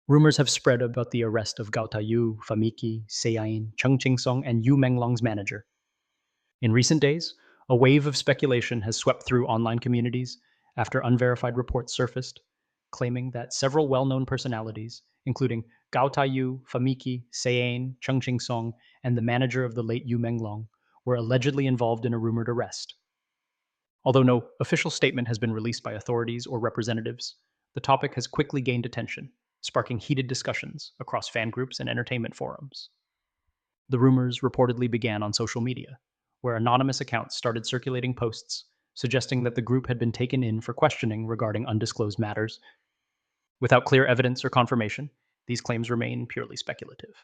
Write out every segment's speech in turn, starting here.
Rumors have spread about the arrest of Gao Tayu, Famiki, Seiyin, Cheng Chingsong, and Yu Menglong's manager. In recent days, a wave of speculation has swept through online communities after unverified reports surfaced, claiming that several well-known personalities, including Gao Tayu, Famiki, Seiyin, Cheng Chingsong, and the manager of the late Yu Menglong, were allegedly involved in a rumored arrest. Although no official statement has been released by authorities or representatives, the topic has quickly gained attention, sparking heated discussions across fan groups and entertainment forums. The rumors reportedly began on social media, where anonymous accounts started circulating posts suggesting that the group had been taken in for questioning regarding undisclosed matters. Without clear evidence or confirmation, these claims remain purely speculative.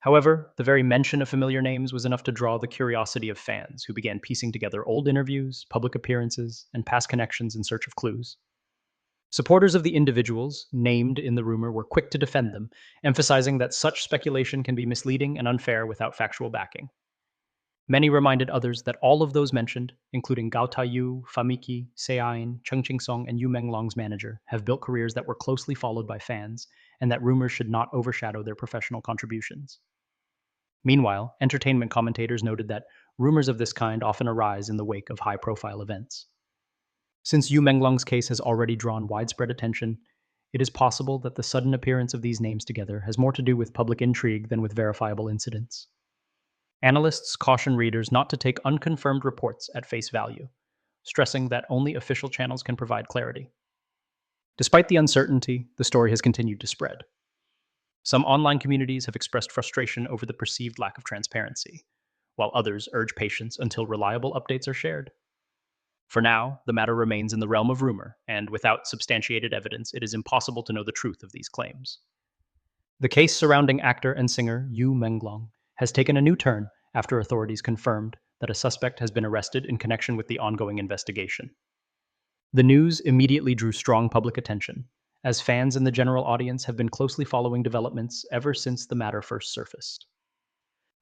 However, the very mention of familiar names was enough to draw the curiosity of fans who began piecing together old interviews, public appearances, and past connections in search of clues. Supporters of the individuals named in the rumor were quick to defend them, emphasizing that such speculation can be misleading and unfair without factual backing. Many reminded others that all of those mentioned, including Gao Taiyu, Famiki, Seiyin, Cheng Chingsong, and Yu Menglong's manager, have built careers that were closely followed by fans, and that rumors should not overshadow their professional contributions. Meanwhile, entertainment commentators noted that rumors of this kind often arise in the wake of high-profile events. Since Yu Menglong's case has already drawn widespread attention, it is possible that the sudden appearance of these names together has more to do with public intrigue than with verifiable incidents. Analysts caution readers not to take unconfirmed reports at face value, stressing that only official channels can provide clarity. Despite the uncertainty, the story has continued to spread. Some online communities have expressed frustration over the perceived lack of transparency, while others urge patience until reliable updates are shared. For now, the matter remains in the realm of rumor, and without substantiated evidence, it is impossible to know the truth of these claims. The case surrounding actor and singer Yu Menglong has taken a new turn after authorities confirmed that a suspect has been arrested in connection with the ongoing investigation. The news immediately drew strong public attention, as fans and the general audience have been closely following developments ever since the matter first surfaced.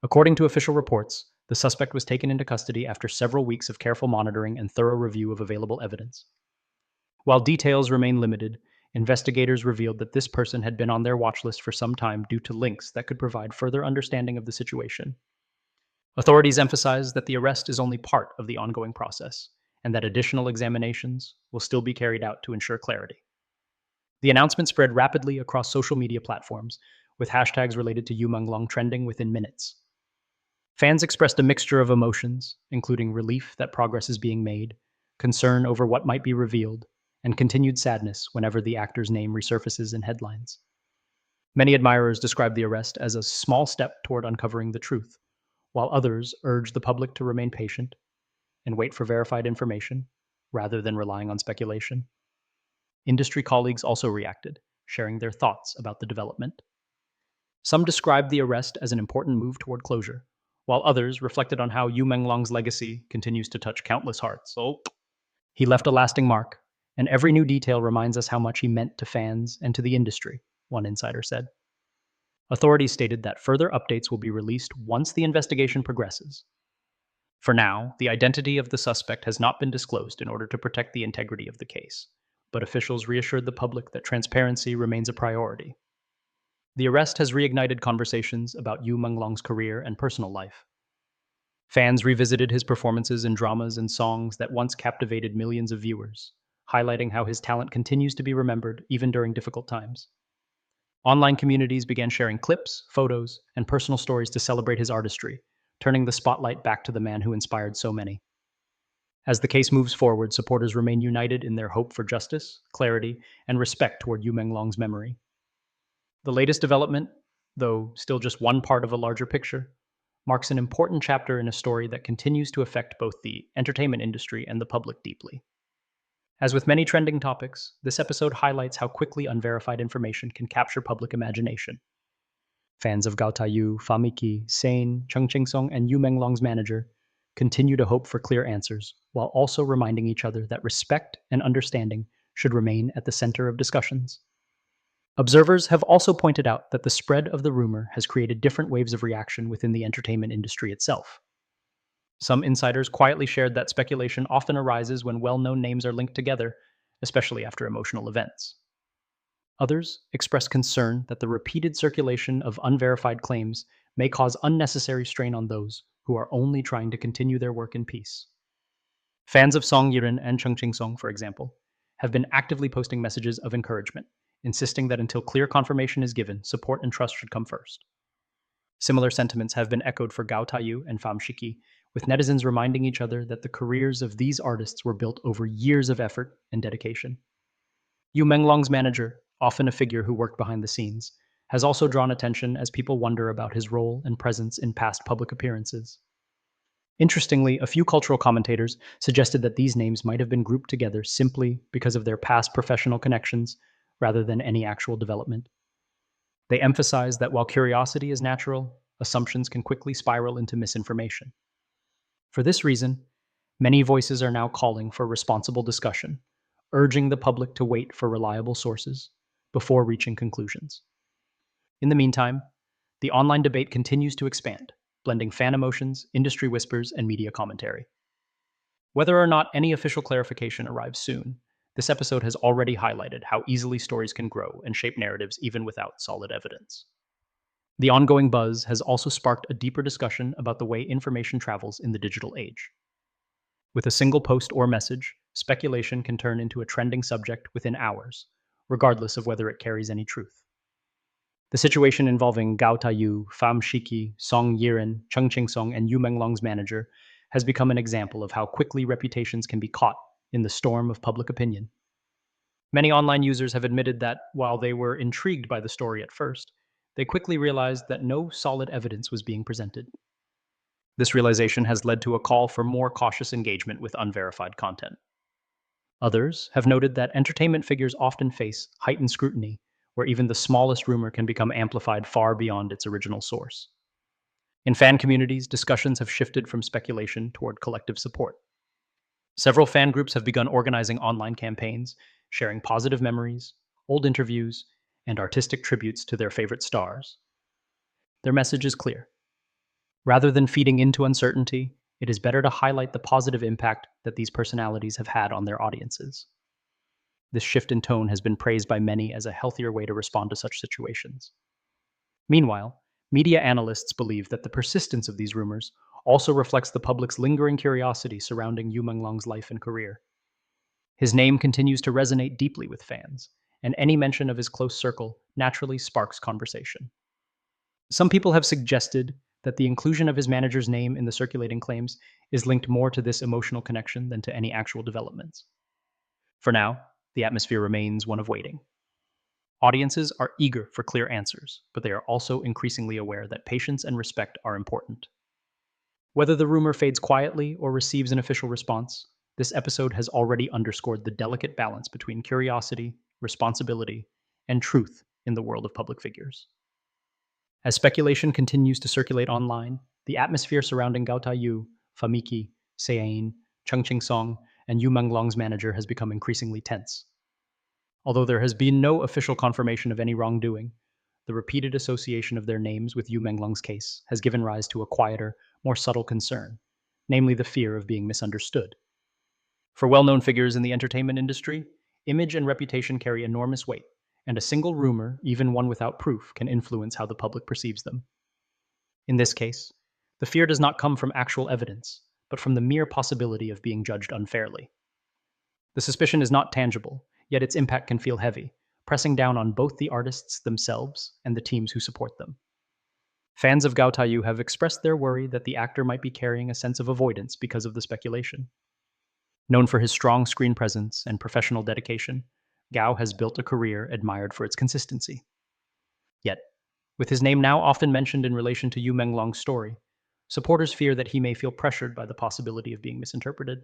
According to official reports, the suspect was taken into custody after several weeks of careful monitoring and thorough review of available evidence. While details remain limited, investigators revealed that this person had been on their watch list for some time due to links that could provide further understanding of the situation. Authorities emphasize that the arrest is only part of the ongoing process, and that additional examinations will still be carried out to ensure clarity. The announcement spread rapidly across social media platforms, with hashtags related to Yu Menglong trending within minutes. Fans expressed a mixture of emotions, including relief that progress is being made, concern over what might be revealed, and continued sadness whenever the actor's name resurfaces in headlines. Many admirers describe the arrest as a small step toward uncovering the truth, while others urge the public to remain patient and wait for verified information rather than relying on speculation. Industry colleagues also reacted, sharing their thoughts about the development. Some described the arrest as an important move toward closure, while others reflected on how Yu Menglong's legacy continues to touch countless hearts. He left a lasting mark, and every new detail reminds us how much he meant to fans and to the industry, one insider said. Authorities stated that further updates will be released once the investigation progresses. For now, the identity of the suspect has not been disclosed in order to protect the integrity of the case, but officials reassured the public that transparency remains a priority. The arrest has reignited conversations about Yu Menglong's career and personal life. Fans revisited his performances in dramas and songs that once captivated millions of viewers, highlighting how his talent continues to be remembered even during difficult times. Online communities began sharing clips, photos, and personal stories to celebrate his artistry, turning the spotlight back to the man who inspired so many. As the case moves forward, supporters remain united in their hope for justice, clarity, and respect toward Yu Menglong's memory. The latest development, though still just one part of a larger picture, marks an important chapter in a story that continues to affect both the entertainment industry and the public deeply. As with many trending topics, this episode highlights how quickly unverified information can capture public imagination. Fans of Gao Taiyu, Famiki, Sein, Cheng Chingsong, and Yu Menglong's manager continue to hope for clear answers, while also reminding each other that respect and understanding should remain at the center of discussions. Observers have also pointed out that the spread of the rumor has created different waves of reaction within the entertainment industry itself. Some insiders quietly shared that speculation often arises when well-known names are linked together, especially after emotional events. Others express concern that the repeated circulation of unverified claims may cause unnecessary strain on those who are only trying to continue their work in peace. Fans of Song Yiren and Chung Song, for example, have been actively posting messages of encouragement, insisting that until clear confirmation is given, support and trust should come first. Similar sentiments have been echoed for Gao Taiyu and Pham Shiki, with netizens reminding each other that the careers of these artists were built over years of effort and dedication. Yu Menglong's manager, often a figure who worked behind the scenes, has also drawn attention as people wonder about his role and presence in past public appearances. Interestingly, a few cultural commentators suggested that these names might have been grouped together simply because of their past professional connections rather than any actual development. They emphasize that while curiosity is natural, assumptions can quickly spiral into misinformation. For this reason, many voices are now calling for responsible discussion, urging the public to wait for reliable sources before reaching conclusions. In the meantime, the online debate continues to expand, blending fan emotions, industry whispers, and media commentary. Whether or not any official clarification arrives soon, this episode has already highlighted how easily stories can grow and shape narratives even without solid evidence. The ongoing buzz has also sparked a deeper discussion about the way information travels in the digital age. With a single post or message, speculation can turn into a trending subject within hours, regardless of whether it carries any truth. The situation involving Gao Taiyu, Pham Shiki, Song Yiren, Chung Song, and Yu Menglong's manager has become an example of how quickly reputations can be caught in the storm of public opinion. Many online users have admitted that, while they were intrigued by the story at first, they quickly realized that no solid evidence was being presented. This realization has led to a call for more cautious engagement with unverified content. Others have noted that entertainment figures often face heightened scrutiny, where even the smallest rumor can become amplified far beyond its original source. In fan communities, discussions have shifted from speculation toward collective support. Several fan groups have begun organizing online campaigns, sharing positive memories, old interviews, and artistic tributes to their favorite stars. Their message is clear. Rather than feeding into uncertainty, it is better to highlight the positive impact that these personalities have had on their audiences. This shift in tone has been praised by many as a healthier way to respond to such situations. Meanwhile, media analysts believe that the persistence of these rumors also reflects the public's lingering curiosity surrounding Yu Menglong's life and career. His name continues to resonate deeply with fans, and any mention of his close circle naturally sparks conversation. Some people have suggested that the inclusion of his manager's name in the circulating claims is linked more to this emotional connection than to any actual developments. For now, the atmosphere remains one of waiting. Audiences are eager for clear answers, but they are also increasingly aware that patience and respect are important. Whether the rumor fades quietly or receives an official response, this episode has already underscored the delicate balance between curiosity, responsibility, and truth in the world of public figures. As speculation continues to circulate online, the atmosphere surrounding Gao Taiyu, Famiki, Seain, Chung Song, and Yu Menglong's manager has become increasingly tense. Although there has been no official confirmation of any wrongdoing, the repeated association of their names with Yu Menglong's case has given rise to a quieter, more subtle concern, namely the fear of being misunderstood. For well-known figures in the entertainment industry, image and reputation carry enormous weight, and a single rumor, even one without proof, can influence how the public perceives them. In this case, the fear does not come from actual evidence, but from the mere possibility of being judged unfairly. The suspicion is not tangible, yet its impact can feel heavy, pressing down on both the artists themselves and the teams who support them. Fans of Gao Taiyu have expressed their worry that the actor might be carrying a sense of avoidance because of the speculation. Known for his strong screen presence and professional dedication, Gao has built a career admired for its consistency. Yet, with his name now often mentioned in relation to Yu Menglong's story, supporters fear that he may feel pressured by the possibility of being misinterpreted.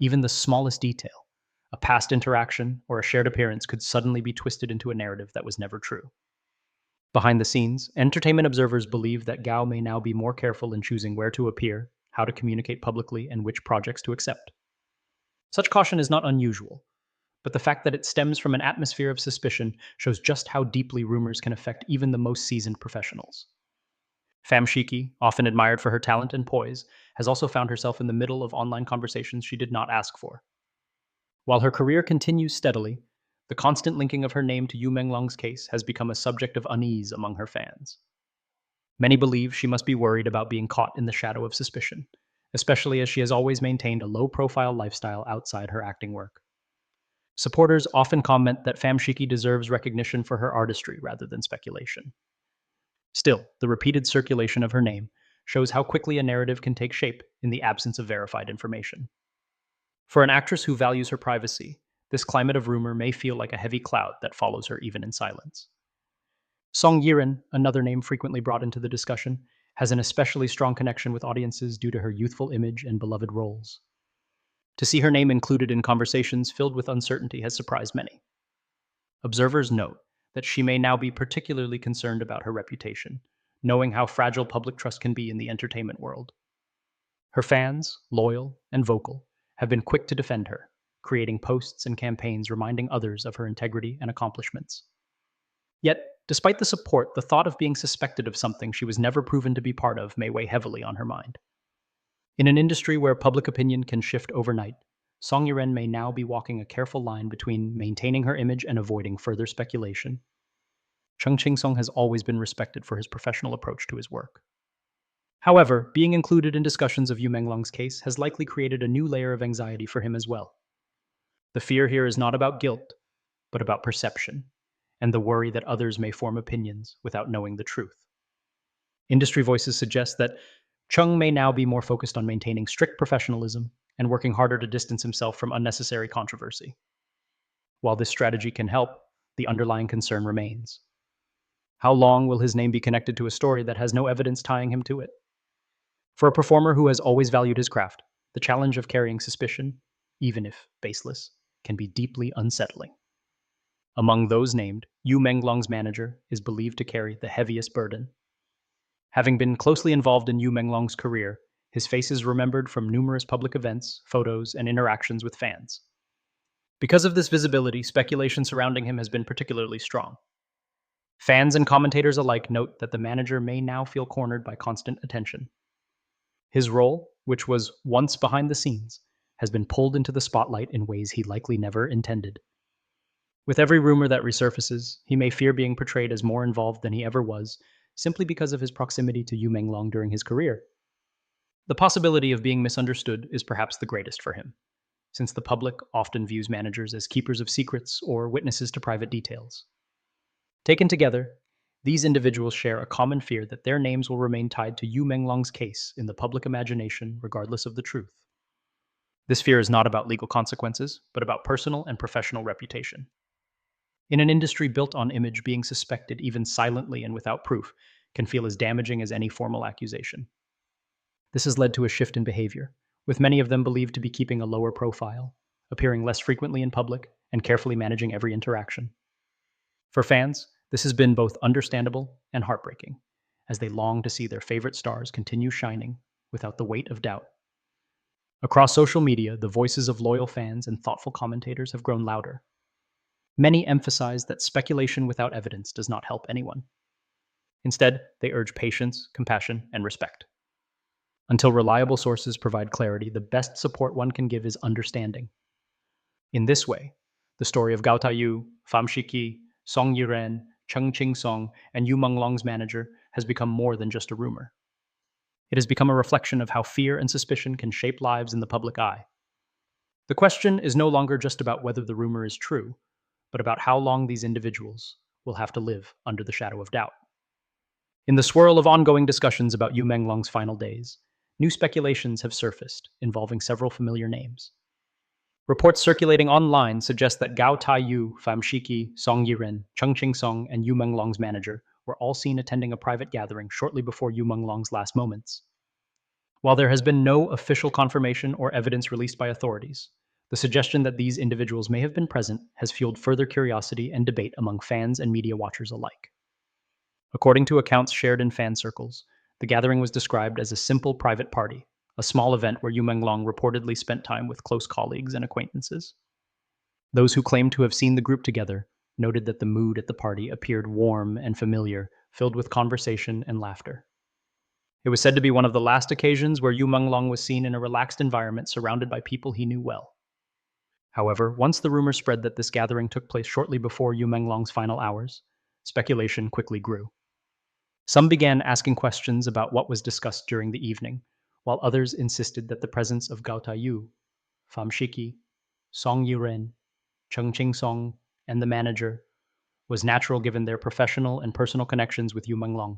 Even the smallest detail, a past interaction or a shared appearance, could suddenly be twisted into a narrative that was never true. Behind the scenes, entertainment observers believe that Gao may now be more careful in choosing where to appear, how to communicate publicly, and which projects to accept. Such caution is not unusual, but the fact that it stems from an atmosphere of suspicion shows just how deeply rumors can affect even the most seasoned professionals. Pham Shiki, often admired for her talent and poise, has also found herself in the middle of online conversations she did not ask for. While her career continues steadily, The constant linking of her name to Yu Menglong's case has become a subject of unease among her fans. Many believe she must be worried about being caught in the shadow of suspicion, especially as she has always maintained a low-profile lifestyle outside her acting work. Supporters often comment that Famshiki deserves recognition for her artistry rather than speculation. Still, the repeated circulation of her name shows how quickly a narrative can take shape in the absence of verified information. For an actress who values her privacy, this climate of rumor may feel like a heavy cloud that follows her even in silence. Song Yiren, another name frequently brought into the discussion, has an especially strong connection with audiences due to her youthful image and beloved roles. To see her name included in conversations filled with uncertainty has surprised many. Observers note that she may now be particularly concerned about her reputation, knowing how fragile public trust can be in the entertainment world. Her fans, loyal and vocal, have been quick to defend her, creating posts and campaigns reminding others of her integrity and accomplishments. Yet, despite the support, the thought of being suspected of something she was never proven to be part of may weigh heavily on her mind. In an industry where public opinion can shift overnight, Song Yiren may now be walking a careful line between maintaining her image and avoiding further speculation. Chung Ching-sung has always been respected for his professional approach to his work. However, being included in discussions of Yu Menglong's case has likely created a new layer of anxiety for him as well. The fear here is not about guilt, but about perception, and the worry that others may form opinions without knowing the truth. Industry voices suggest that Chung may now be more focused on maintaining strict professionalism and working harder to distance himself from unnecessary controversy. While this strategy can help, the underlying concern remains. How long will his name be connected to a story that has no evidence tying him to it? For a performer who has always valued his craft, the challenge of carrying suspicion, even if baseless, can be deeply unsettling. Among those named, Yu Menglong's manager is believed to carry the heaviest burden. Having been closely involved in Yu Menglong's career, his face is remembered from numerous public events, photos, and interactions with fans. Because of this visibility, speculation surrounding him has been particularly strong. Fans and commentators alike note that the manager may now feel cornered by constant attention. His role, which was once behind the scenes, has been pulled into the spotlight in ways he likely never intended. With every rumor that resurfaces, he may fear being portrayed as more involved than he ever was, simply because of his proximity to Yu Menglong during his career. The possibility of being misunderstood is perhaps the greatest for him, since the public often views managers as keepers of secrets or witnesses to private details. Taken together, these individuals share a common fear that their names will remain tied to Yu Menglong's case in the public imagination regardless of the truth. This fear is not about legal consequences, but about personal and professional reputation. In an industry built on image, being suspected, even silently and without proof, can feel as damaging as any formal accusation. This has led to a shift in behavior, with many of them believed to be keeping a lower profile, appearing less frequently in public, and carefully managing every interaction. For fans, this has been both understandable and heartbreaking, as they long to see their favorite stars continue shining without the weight of doubt. Across social media, the voices of loyal fans and thoughtful commentators have grown louder. Many emphasize that speculation without evidence does not help anyone. Instead, they urge patience, compassion, and respect. Until reliable sources provide clarity, the best support one can give is understanding. In this way, the story of Gao Taiyu, Pham Shiki, Song Yiren, Chung Ching-song, and Yu Menglong's manager has become more than just a rumor. It has become a reflection of how fear and suspicion can shape lives in the public eye. The question is no longer just about whether the rumor is true, but about how long these individuals will have to live under the shadow of doubt. In the swirl of ongoing discussions about Yu Menglong's final days, new speculations have surfaced involving several familiar names. Reports circulating online suggest that Gao Taiyu, Pham Shiki, Song Yiren, Chung Ching-song, and Yu Menglong's manager were all seen attending a private gathering shortly before Yu Menglong's last moments. While there has been no official confirmation or evidence released by authorities, the suggestion that these individuals may have been present has fueled further curiosity and debate among fans and media watchers alike. According to accounts shared in fan circles, the gathering was described as a simple private party, a small event where Yu Menglong reportedly spent time with close colleagues and acquaintances. Those who claimed to have seen the group together noted that the mood at the party appeared warm and familiar, filled with conversation and laughter. It was said to be one of the last occasions where Yu Menglong was seen in a relaxed environment surrounded by people he knew well. However, once the rumor spread that this gathering took place shortly before Yu Menglong's final hours, speculation quickly grew. Some began asking questions about what was discussed during the evening, while others insisted that the presence of Gao Taiyu, Pham Shiki, Song Yiren, Cheng Ching Song, and the manager was natural given their professional and personal connections with Yu Menglong.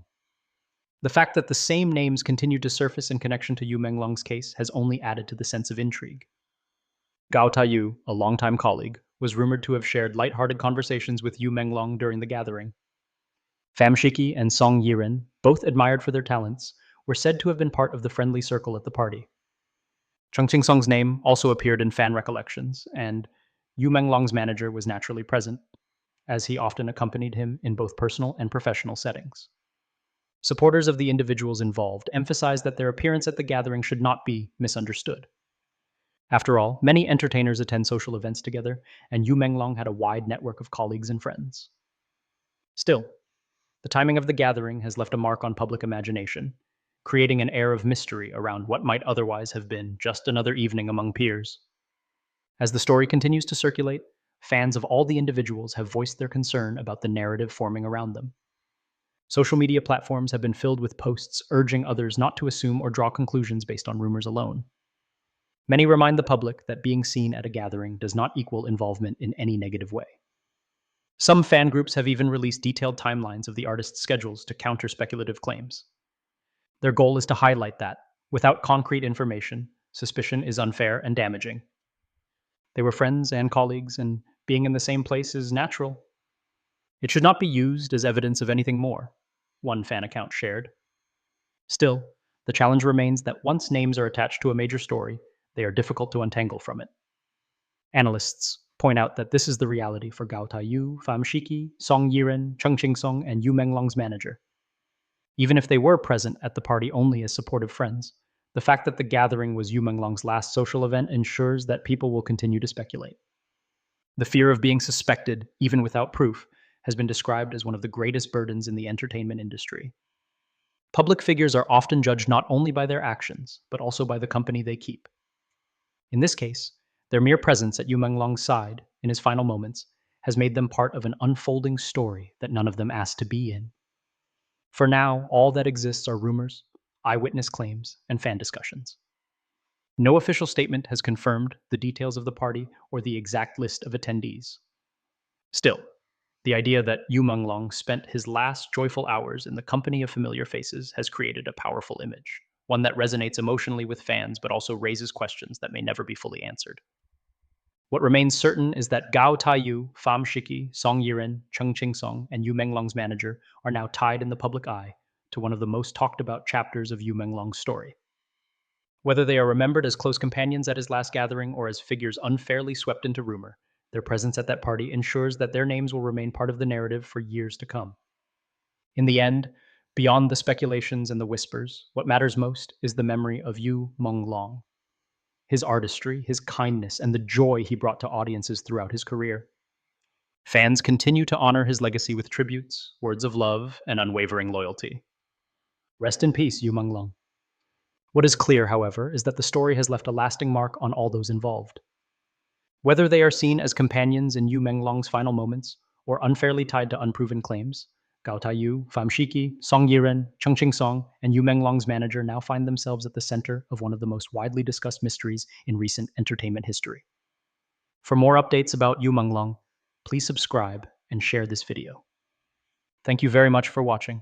The fact that the same names continued to surface in connection to Yu Menglong's case has only added to the sense of intrigue. Gao Taiyu, a longtime colleague, was rumored to have shared light-hearted conversations with Yu Menglong during the gathering. Pham Shiki and Song Yiren, both admired for their talents, were said to have been part of the friendly circle at the party. Cheng Ching Song's name also appeared in fan recollections, and Yu Menglong's manager was naturally present, as he often accompanied him in both personal and professional settings. Supporters of the individuals involved emphasized that their appearance at the gathering should not be misunderstood. After all, many entertainers attend social events together, and Yu Menglong had a wide network of colleagues and friends. Still, the timing of the gathering has left a mark on public imagination, creating an air of mystery around what might otherwise have been just another evening among peers. As the story continues to circulate, fans of all the individuals have voiced their concern about the narrative forming around them. Social media platforms have been filled with posts urging others not to assume or draw conclusions based on rumors alone. Many remind the public that being seen at a gathering does not equal involvement in any negative way. Some fan groups have even released detailed timelines of the artists' schedules to counter speculative claims. Their goal is to highlight that, without concrete information, suspicion is unfair and damaging. They were friends and colleagues, and being in the same place is natural. It should not be used as evidence of anything more, one fan account shared. Still, the challenge remains that once names are attached to a major story, they are difficult to untangle from it. Analysts point out that this is the reality for Gao Taiyu, Pham Shiki, Song Yiren, Cheng Ching Song, and Yu Menglong's manager. Even if they were present at the party only as supportive friends, the fact that the gathering was Yu Menglong's last social event ensures that people will continue to speculate. The fear of being suspected, even without proof, has been described as one of the greatest burdens in the entertainment industry. Public figures are often judged not only by their actions, but also by the company they keep. In this case, their mere presence at Yu Menglong's side, in his final moments, has made them part of an unfolding story that none of them asked to be in. For now, all that exists are rumors, eyewitness claims, and fan discussions. No official statement has confirmed the details of the party or the exact list of attendees. Still, the idea that Yu Menglong spent his last joyful hours in the company of familiar faces has created a powerful image, one that resonates emotionally with fans but also raises questions that may never be fully answered. What remains certain is that Gao Taiyu, Pham Shiki, Song Yiren, Cheng Ching Song, and Yu Menglong's manager are now tied in the public eye to one of the most talked about chapters of Yu Menglong's story. Whether they are remembered as close companions at his last gathering or as figures unfairly swept into rumor, their presence at that party ensures that their names will remain part of the narrative for years to come. In the end, beyond the speculations and the whispers, what matters most is the memory of Yu Menglong, his artistry, his kindness, and the joy he brought to audiences throughout his career. Fans continue to honor his legacy with tributes, words of love, and unwavering loyalty. Rest in peace, Yu Menglong. What is clear, however, is that the story has left a lasting mark on all those involved. Whether they are seen as companions in Yu Menglong's final moments or unfairly tied to unproven claims, Gao Taiyu, Pham Shiki, Song Yiren, Cheng Ching Song, and Yu Menglong's manager now find themselves at the center of one of the most widely discussed mysteries in recent entertainment history. For more updates about Yu Menglong, please subscribe and share this video. Thank you very much for watching.